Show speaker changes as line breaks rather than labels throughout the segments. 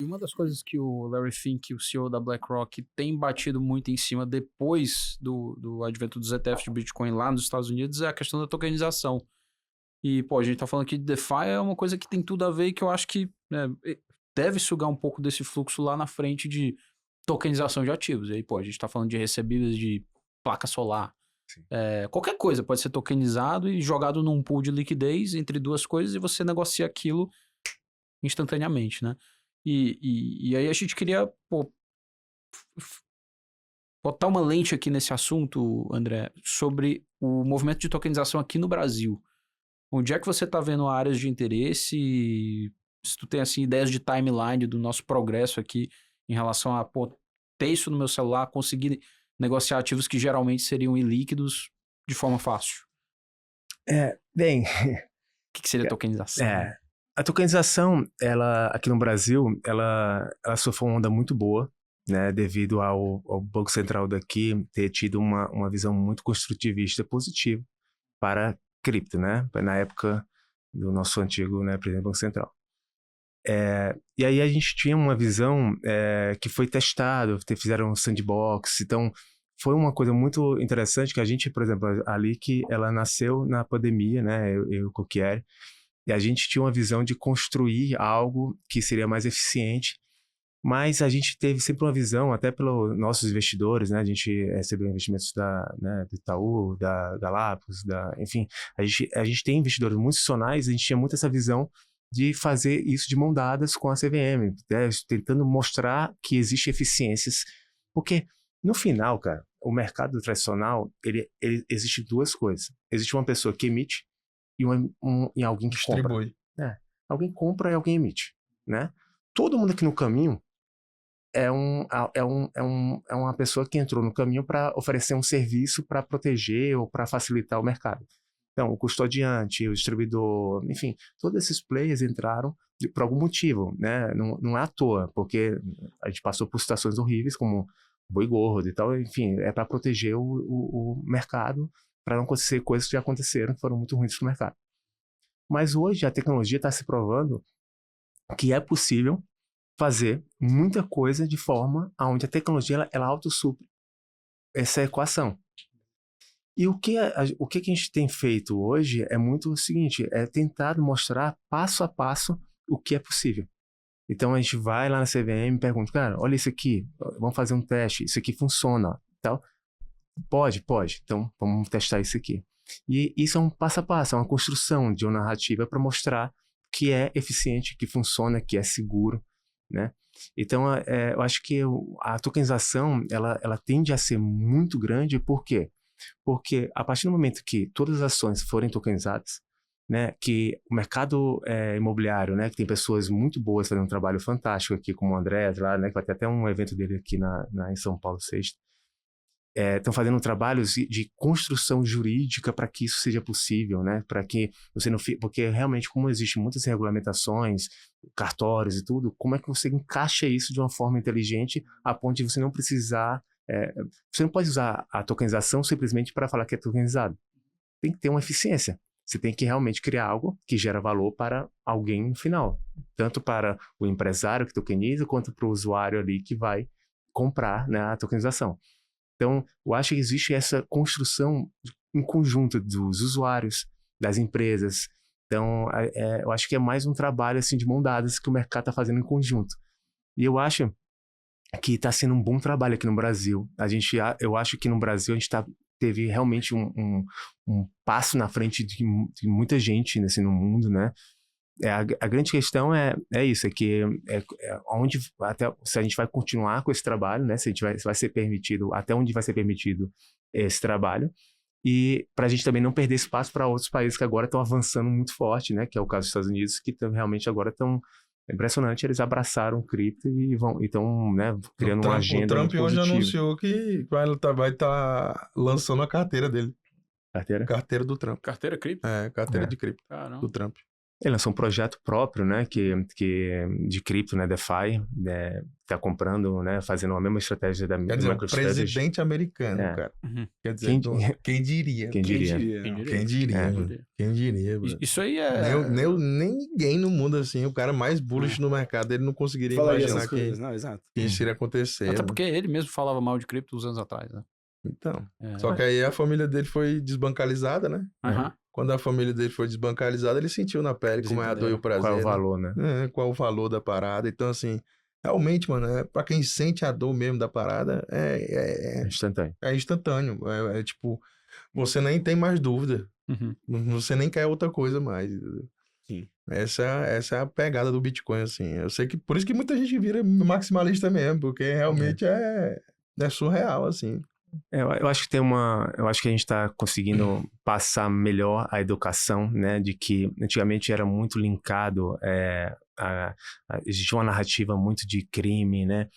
uma das coisas que o Larry Fink, o CEO da BlackRock, tem batido muito em cima depois do advento dos ETFs de Bitcoin lá nos Estados Unidos é a questão da tokenização. E, pô, a gente tá falando aqui de DeFi, é uma coisa que tem tudo a ver e que eu acho que né, deve sugar um pouco desse fluxo lá na frente de tokenização de ativos. E aí, pô, a gente tá falando de recebíveis de placa solar.
Sim.
Qualquer coisa pode ser tokenizado e jogado num pool de liquidez entre duas coisas e você negocia aquilo instantaneamente, né? E aí a gente queria botar uma lente aqui nesse assunto, André, sobre o movimento de tokenização aqui no Brasil. Onde é que você está vendo áreas de interesse? Se tu tem assim ideias de timeline do nosso progresso aqui em relação a ter isso no meu celular, conseguir negociar ativos que geralmente seriam ilíquidos de forma fácil.
Bem...
O que seria tokenização?
A tokenização, ela, aqui no Brasil, ela sofreu uma onda muito boa, né, devido ao Banco Central daqui ter tido uma visão muito construtivista positiva para cripto, né, na época do nosso antigo, né, presidente do Banco Central. E aí a gente tinha uma visão que foi testado, fizeram um sandbox, então foi uma coisa muito interessante que a gente, por exemplo, a Lick, ela nasceu na pandemia, né, eu e o Coquier, e a gente tinha uma visão de construir algo que seria mais eficiente, mas a gente teve sempre uma visão, até pelos nossos investidores, né? A gente recebeu investimentos do Itaú, da Galápagos, enfim, a gente tem investidores muito institucionais, a gente tinha muito essa visão de fazer isso de mão dadas com a CVM, né? Tentando mostrar que existe eficiências, porque no final, cara, o mercado tradicional, ele existe duas coisas. Existe uma pessoa que emite e alguém que
distribui.
Compra. Alguém compra e alguém emite, né? Todo mundo aqui no caminho é uma pessoa que entrou no caminho para oferecer um serviço para proteger ou para facilitar o mercado. Então, o custodiante, o distribuidor, enfim, todos esses players entraram por algum motivo, né? Não é à toa, porque a gente passou por situações horríveis como boi gordo e tal, enfim, é para proteger o mercado, para não acontecer coisas que já aconteceram, que foram muito ruins para o mercado. Mas hoje a tecnologia está se provando que é possível fazer muita coisa de forma onde a tecnologia ela autossupre essa equação. E o que a gente tem feito hoje é muito o seguinte, é tentar mostrar passo a passo o que é possível. Então a gente vai lá na CVM e pergunta, cara, olha isso aqui, vamos fazer um teste, isso aqui funciona, tal. Pode, então vamos testar isso aqui. E isso é um passo a passo, é uma construção de uma narrativa para mostrar que é eficiente, que funciona, que é seguro, né? Então, eu acho que a tokenização, ela tende a ser muito grande, por quê? Porque a partir do momento que todas as ações forem tokenizadas, né, que o mercado imobiliário, né, que tem pessoas muito boas fazendo um trabalho fantástico aqui, como o André, lá, né, que vai ter até um evento dele aqui em São Paulo, sexta, estão fazendo trabalhos de construção jurídica para que isso seja possível, né? Para que você não fique... Porque realmente, como existem muitas regulamentações, cartórios e tudo, como é que você encaixa isso de uma forma inteligente a ponto de você não precisar... você não pode usar a tokenização simplesmente para falar que é tokenizado. Tem que ter uma eficiência. Você tem que realmente criar algo que gera valor para alguém no final. Tanto para o empresário que tokeniza, quanto para o usuário ali que vai comprar, né, a tokenização. Então, eu acho que existe essa construção em conjunto dos usuários, das empresas. Então, eu acho que é mais um trabalho assim, de mão dadas que o mercado está fazendo em conjunto. E eu acho que está sendo um bom trabalho aqui no Brasil. Eu acho que no Brasil a gente teve realmente um passo na frente de muita gente assim, no mundo, né? A grande questão é isso, é que onde, até, se a gente vai continuar com esse trabalho, né, se vai ser permitido, até onde vai ser permitido esse trabalho, e para a gente também não perder espaço para outros países que agora estão avançando muito forte, né, que é o caso dos Estados Unidos, que realmente agora estão... É impressionante, eles abraçaram o cripto e estão, né, criando uma agenda muito positiva.
O Trump hoje anunciou que vai estar lançando a carteira dele.
Carteira?
Carteira do Trump.
Carteira cripto?
Carteira de cripto
Caramba.
do Trump.
Ele lançou um projeto próprio, né, que de cripto, né, DeFi, né, tá comprando, né, fazendo a mesma estratégia da
Quer dizer, um
MicroStrategy.
presidente americano,
É.
cara.
Uhum.
Quer dizer,
Quem
diria?
Quem diria?
Quem diria,
É.
mano? Quem diria, mano?
Isso aí é...
Nem ninguém no mundo, assim, o cara mais bullish no mercado, ele não conseguiria
Falaria
imaginar
essas coisas, não, exato.
que isso iria acontecer.
Até
né?
porque ele mesmo falava mal de cripto uns anos atrás, né?
Então,
É.
só que aí a família dele foi desbancalizada, né?
Aham.
Quando a família dele foi desbancalizada, ele sentiu na pele como é a dor e o prazer.
Qual é o
né?
valor, né?
Qual o valor da parada. Então, assim, realmente, mano, pra quem sente a dor mesmo da parada,
Instantâneo.
é instantâneo. É tipo, você nem tem mais dúvida.
Uhum.
Você nem quer outra coisa mais.
Sim.
Essa é a pegada do Bitcoin, assim. Eu sei que por isso que muita gente vira maximalista mesmo, porque realmente é surreal, assim.
Eu acho que eu acho que a gente está conseguindo passar melhor a educação, né, de que antigamente era muito linkado, existia uma narrativa muito de crime, né.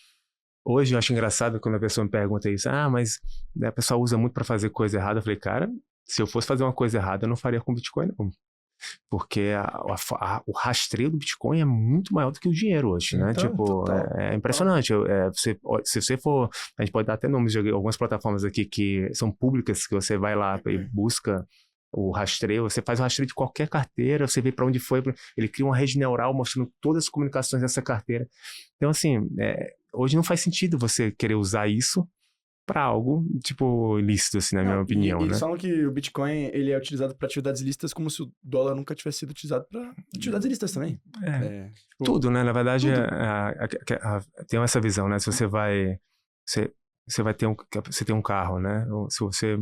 Hoje eu acho engraçado quando a pessoa me pergunta isso, mas a pessoa usa muito para fazer coisa errada. Eu falei, cara, se eu fosse fazer uma coisa errada, eu não faria com Bitcoin, não. Porque o rastreio do Bitcoin é muito maior do que o dinheiro hoje, né?
Então,
Tipo,
total.
é impressionante. Se você for... A gente pode dar até nomes de algumas plataformas aqui que são públicas, que você vai lá e busca o rastreio, você faz o rastreio de qualquer carteira, você vê para onde foi, ele cria uma rede neural mostrando todas as comunicações dessa carteira. Então, assim, hoje não faz sentido você querer usar isso para algo, tipo, ilícito, assim, na minha opinião,
Eles
né?
falam que o Bitcoin, ele é utilizado para atividades ilícitas como se o dólar nunca tivesse sido utilizado para atividades ilícitas também. Tipo,
Tudo, né? Na verdade,
tudo.
tem essa visão, né? Se você vai... Você vai ter você tem um carro, né? Ou se você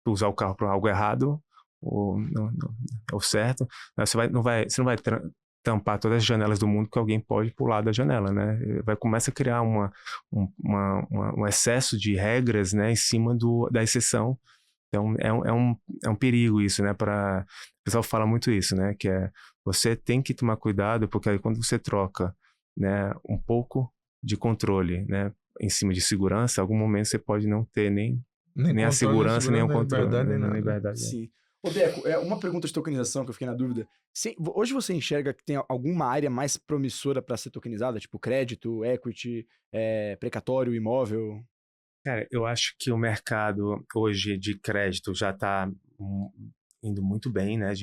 usar o carro para algo errado, ou certo, você não vai tampar todas as janelas do mundo que alguém pode pular da janela, né? Começa a criar um excesso de regras, né, em cima da exceção. Então, é um perigo isso, né? O pessoal fala muito isso, né? Que você tem que tomar cuidado, porque aí quando você troca, né, um pouco de controle, né, em cima de segurança, em algum momento você pode não ter nem a segurança, nem o controle, nem liberdade.
Sim. Ô, Deco, uma pergunta de tokenização que eu fiquei na dúvida. Hoje você enxerga que tem alguma área mais promissora para ser tokenizada? Tipo crédito, equity, precatório, imóvel?
Cara, eu acho que o mercado hoje de crédito já está indo muito bem, né?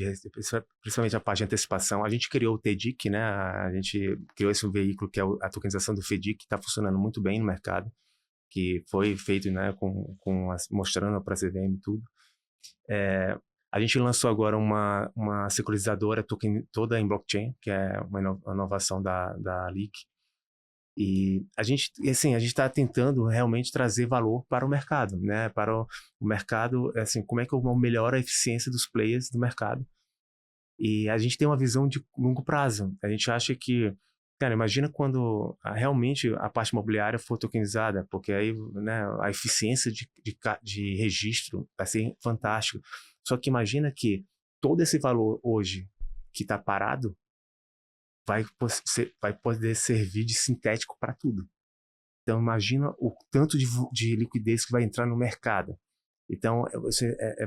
Principalmente a parte de antecipação. A gente criou o TEDIC, né? A gente criou esse veículo que é a tokenização do FEDIC, que está funcionando muito bem no mercado, que foi feito, né, mostrando para a CVM e tudo. A gente lançou agora uma securitizadora toda em blockchain, que é uma inovação da Leak. E a gente está tentando realmente trazer valor para o mercado, né? Para o mercado, assim, como é que eu melhoro a eficiência dos players do mercado. E a gente tem uma visão de longo prazo. A gente acha que, cara, imagina quando realmente a parte imobiliária for tokenizada, porque aí, né, a eficiência de registro vai ser fantástico. Só que imagina que todo esse valor hoje que está parado vai poder servir de sintético para tudo. Então imagina o tanto de liquidez que vai entrar no mercado. Então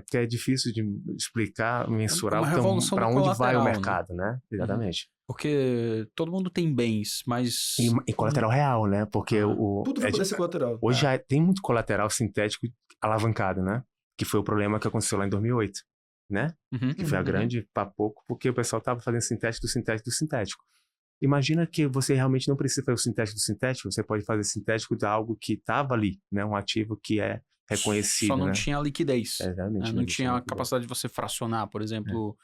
porque é difícil de explicar, mensurar para onde vai o mercado, né? Exatamente.
Porque todo mundo tem bens, mas...
E colateral real, né? Porque
tudo vai poder ser colateral.
Hoje já tem muito colateral sintético alavancado, né? Que foi o problema que aconteceu lá em 2008, né? Que foi a grande papoco, porque o pessoal estava fazendo sintético do sintético. Imagina que você realmente não precisa fazer o sintético do sintético, você pode fazer sintético de algo que estava ali, né? Um ativo que é reconhecido,
Só não
né?
tinha liquidez.
Exatamente.
Não tinha a capacidade de você fracionar, por exemplo,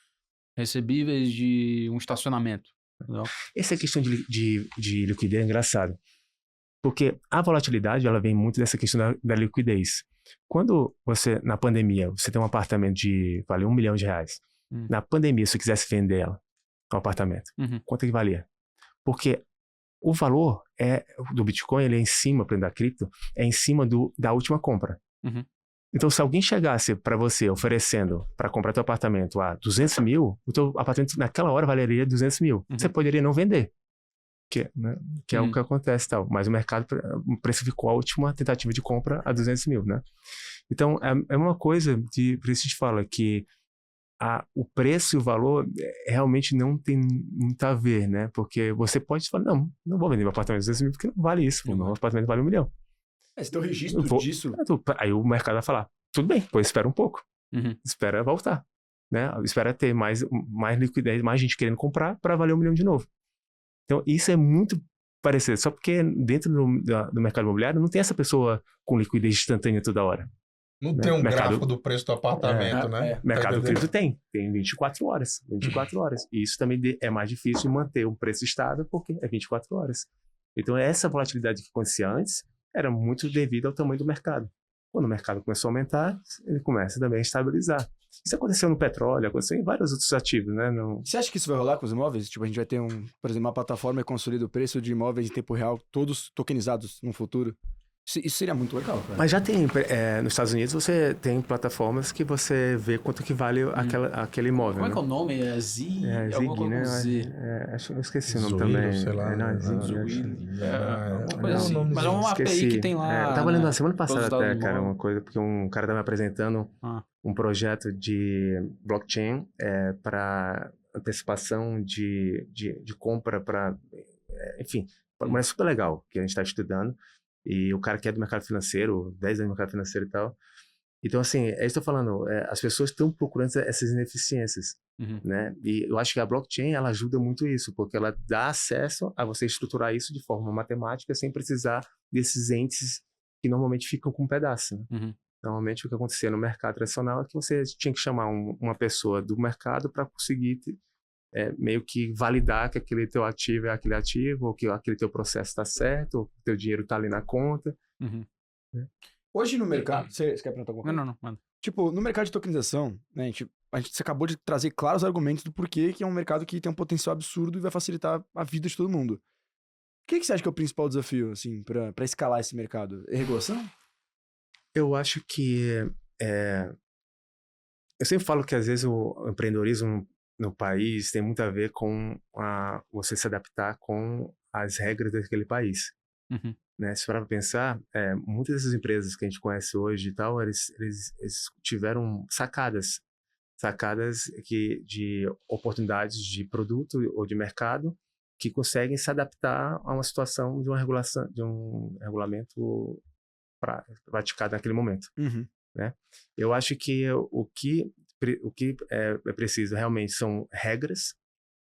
recebíveis de um estacionamento. Entendeu?
Essa questão de liquidez é engraçado, porque a volatilidade ela vem muito dessa questão da liquidez. Quando você, na pandemia, você tem um apartamento de valia R$1 milhão, na pandemia, se você quisesse vender ela, um apartamento, quanto é que valia? Porque o valor do Bitcoin, ele é em cima, da cripto, é em cima da última compra. Então, se alguém chegasse para você oferecendo para comprar teu apartamento a 200 mil, o teu apartamento naquela hora valeria 200 mil. Você poderia não vender, que é o que acontece, tal. Mas o mercado precificou a última tentativa de compra a 200 mil, né? Então, é uma coisa por isso a gente fala que o preço e o valor realmente não tem muito a ver, né? Porque você pode falar, não vou vender meu apartamento de 200 mil porque não vale isso. Meu apartamento vale 1 milhão.
Você tem um registro disso?
Aí o mercado vai falar, tudo bem, pois espera um pouco. Espera voltar. Né? Espera ter mais liquidez, mais gente querendo comprar para valer 1 milhão de novo. Então, isso é muito parecido. Só porque dentro do mercado imobiliário não tem essa pessoa com liquidez instantânea toda hora.
Não tem um gráfico do preço do apartamento, né?
Mercado cripto tem 24 horas. 24 horas. E isso também é mais difícil de manter um preço estável porque é 24 horas. Então, essa volatilidade que acontecia antes era muito devido ao tamanho do mercado. Quando o mercado começou a aumentar, ele começa também a estabilizar. Isso aconteceu no petróleo, aconteceu em vários outros ativos, né?
Você acha que isso vai rolar com os imóveis? Tipo, a gente vai ter, por exemplo, uma plataforma que consolida o preço de imóveis em tempo real, todos tokenizados no futuro? Isso seria muito legal, cara.
Mas já tem, nos Estados Unidos você tem plataformas que você vê quanto que vale aquele imóvel.
Como é que é o nome? É Zig,
né? Acho que eu esqueci o nome também.
Sei lá.
Mas é uma API que tem lá.
Eu tava lendo na semana passada até, cara, uma coisa, porque um cara tava me apresentando um projeto de blockchain para antecipação de compra para, enfim, mas é super legal que a gente está estudando. E o cara que é do mercado financeiro, 10 anos no mercado financeiro e tal. Então, assim, é isso que eu tô falando. As pessoas estão procurando essas ineficiências, né? E eu acho que a blockchain, ela ajuda muito isso, porque ela dá acesso a você estruturar isso de forma matemática sem precisar desses entes que normalmente ficam com um pedaço, né? Normalmente, o que acontecia no mercado tradicional é que você tinha que chamar uma pessoa do mercado para conseguir meio que validar que aquele teu ativo é aquele ativo, ou que aquele teu processo está certo, ou que o teu dinheiro está ali na conta.
Hoje no mercado... Você quer perguntar alguma coisa?
Não, mano.
Tipo, no mercado de tokenização, né, você acabou de trazer claros argumentos do porquê que é um mercado que tem um potencial absurdo e vai facilitar a vida de todo mundo. O que você acha que é o principal desafio, assim, para escalar esse mercado? É regulação?
Eu acho que... Eu sempre falo que, às vezes, o empreendedorismo no país tem muito a ver com você se adaptar com as regras daquele país. Né? Se para pensar, muitas dessas empresas que a gente conhece hoje e tal, eles tiveram sacadas de oportunidades de produto ou de mercado que conseguem se adaptar a uma situação de uma regulação, de um regulamento praticado naquele momento. Né? Eu acho que o que é preciso realmente são regras,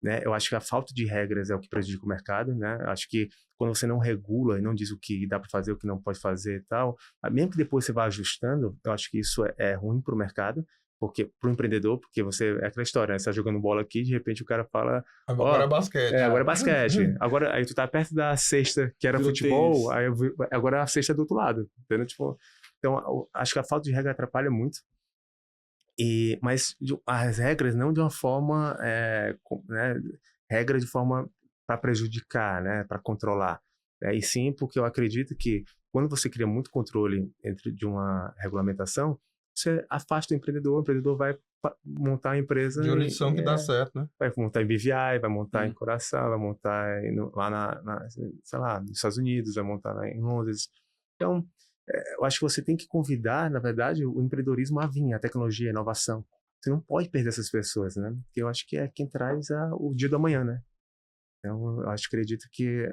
né? Eu acho que a falta de regras é o que prejudica o mercado, né? Eu acho que quando você não regula e não diz o que dá para fazer, o que não pode fazer e tal, mesmo que depois você vá ajustando, eu acho que isso é ruim para o mercado, porque para o empreendedor, porque é aquela história, né? Você está jogando bola aqui, de repente o cara fala...
Agora é basquete.
Agora é basquete. Agora, aí tu tá perto da cesta, que era futebol, aí agora a cesta é do outro lado, entendeu? Tipo, então, acho que a falta de regra atrapalha muito. Mas as regras não de uma forma, né, regra de forma para prejudicar, né, para controlar. E sim porque eu acredito que quando você cria muito controle de uma regulamentação, você afasta o empreendedor vai montar a empresa...
De jurisdição que dá certo, né?
Vai montar em BVI, vai montar em Curaçao, vai montar lá sei lá, nos Estados Unidos, vai montar em Londres. Então, eu acho que você tem que convidar, na verdade, o empreendedorismo a vir, a tecnologia, a inovação. Você não pode perder essas pessoas, né? Porque eu acho que é quem traz o dia do amanhã, né? Então, eu acredito que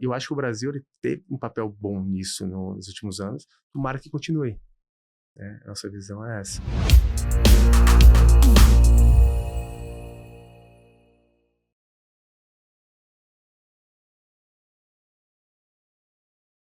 eu acho que o Brasil ele teve um papel bom nisso nos últimos anos. Tomara que continue. Nossa visão é essa.